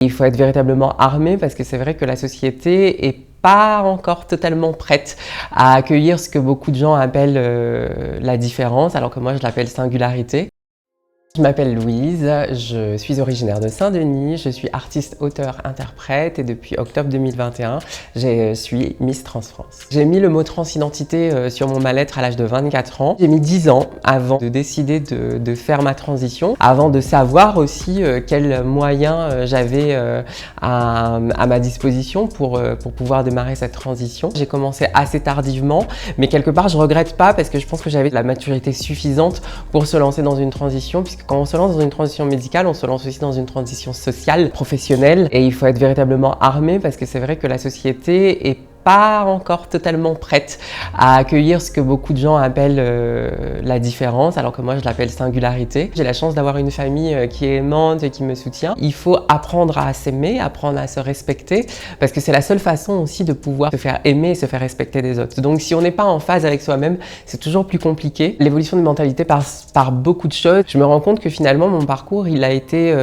Il faut être véritablement armé parce que c'est vrai que la société est pas encore totalement prête à accueillir ce que beaucoup de gens appellent la différence, alors que moi je l'appelle singularité. Je m'appelle Louise, je suis originaire de Saint-Denis, je suis artiste, auteur, interprète et depuis octobre 2021, je suis Miss Trans France. J'ai mis le mot transidentité sur mon mal-être à l'âge de 24 ans. J'ai mis 10 ans avant de décider de faire ma transition, avant de savoir aussi quels moyens j'avais à ma disposition pour pouvoir démarrer cette transition. J'ai commencé assez tardivement, mais quelque part je regrette pas parce que je pense que j'avais la maturité suffisante pour se lancer dans une transition, puisque quand on se lance dans une transition médicale, on se lance aussi dans une transition sociale, professionnelle, et il faut être véritablement armé parce que c'est vrai que la société est pas encore totalement prête à accueillir ce que beaucoup de gens appellent la différence, alors que moi je l'appelle singularité. J'ai la chance d'avoir une famille qui est aimante et qui me soutient. Il faut apprendre à s'aimer, apprendre à se respecter, parce que c'est la seule façon aussi de pouvoir se faire aimer et se faire respecter des autres. Donc si on n'est pas en phase avec soi-même, c'est toujours plus compliqué. L'évolution de mentalité passe par beaucoup de choses. Je me rends compte que finalement mon parcours il a été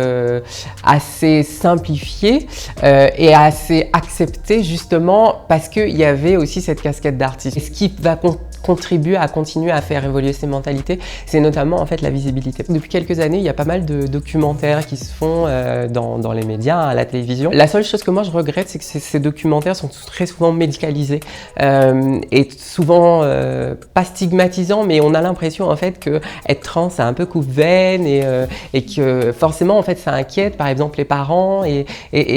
assez simplifié et assez accepté justement parce qu'il y avait aussi cette casquette d'artiste. Et ce qui va contribuer à continuer à faire évoluer ces mentalités, c'est notamment en fait la visibilité. Depuis quelques années, il y a pas mal de documentaires qui se font dans les médias, à la télévision. La seule chose que moi je regrette, c'est que ces documentaires sont très souvent médicalisés et souvent pas stigmatisants, mais on a l'impression en fait que être trans c'est un peu coupe-veine et que forcément en fait ça inquiète par exemple les parents et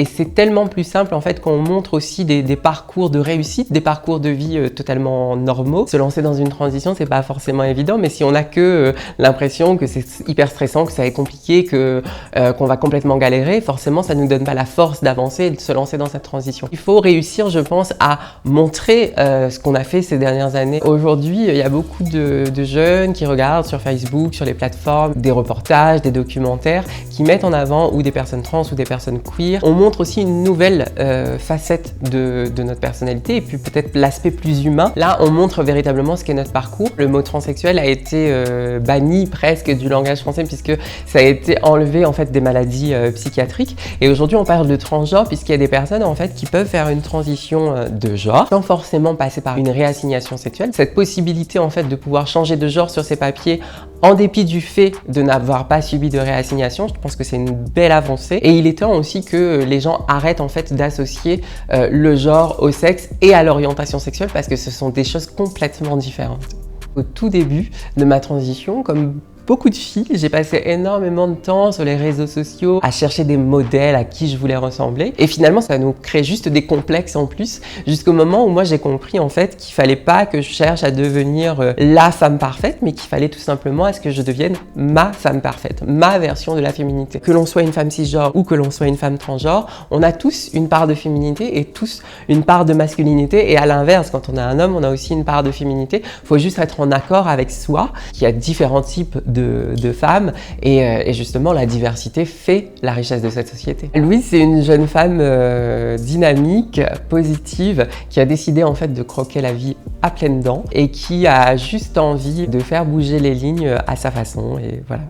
c'est tellement plus simple en fait qu'on montre aussi des parcours de réussite, des parcours de vie totalement normaux. Se lancer dans une transition, c'est pas forcément évident, mais si on a que l'impression que c'est hyper stressant, que ça est compliqué, qu'on va complètement galérer, forcément ça nous donne pas la force d'avancer et de se lancer dans cette transition. Il faut réussir, je pense, à montrer ce qu'on a fait ces dernières années. Aujourd'hui, il y a beaucoup de jeunes qui regardent sur Facebook, sur les plateformes, des reportages, des documentaires qui mettent en avant ou des personnes trans ou des personnes queer. On montre aussi une nouvelle facette de notre personnalité et puis peut-être l'aspect plus humain. Là, on montre véritablement ce qu'est notre parcours. Le mot transsexuel a été banni presque du langage français puisque ça a été enlevé en fait des maladies psychiatriques. Et aujourd'hui, on parle de transgenre puisqu'il y a des personnes en fait qui peuvent faire une transition de genre sans forcément passer par une réassignation sexuelle. Cette possibilité en fait de pouvoir changer de genre sur ses papiers en dépit du fait de n'avoir pas subi de réassignation, je pense que c'est une belle avancée. Et il est temps aussi que les gens arrêtent en fait d'associer le genre au sexe et à l'orientation sexuelle parce que ce sont des choses complètement différentes. Au tout début de ma transition, comme beaucoup de filles, j'ai passé énormément de temps sur les réseaux sociaux à chercher des modèles à qui je voulais ressembler. Et finalement, ça nous crée juste des complexes en plus, jusqu'au moment où moi j'ai compris en fait qu'il fallait pas que je cherche à devenir la femme parfaite, mais qu'il fallait tout simplement à ce que je devienne ma femme parfaite, ma version de la féminité. Que l'on soit une femme cisgenre ou que l'on soit une femme transgenre, on a tous une part de féminité et tous une part de masculinité. Et à l'inverse, quand on a un homme, on a aussi une part de féminité. Il faut juste être en accord avec soi, qu'il y a différents types de femmes et justement la diversité fait la richesse de cette société. Louise, c'est une jeune femme dynamique, positive, qui a décidé en fait de croquer la vie à pleines dents et qui a juste envie de faire bouger les lignes à sa façon et voilà.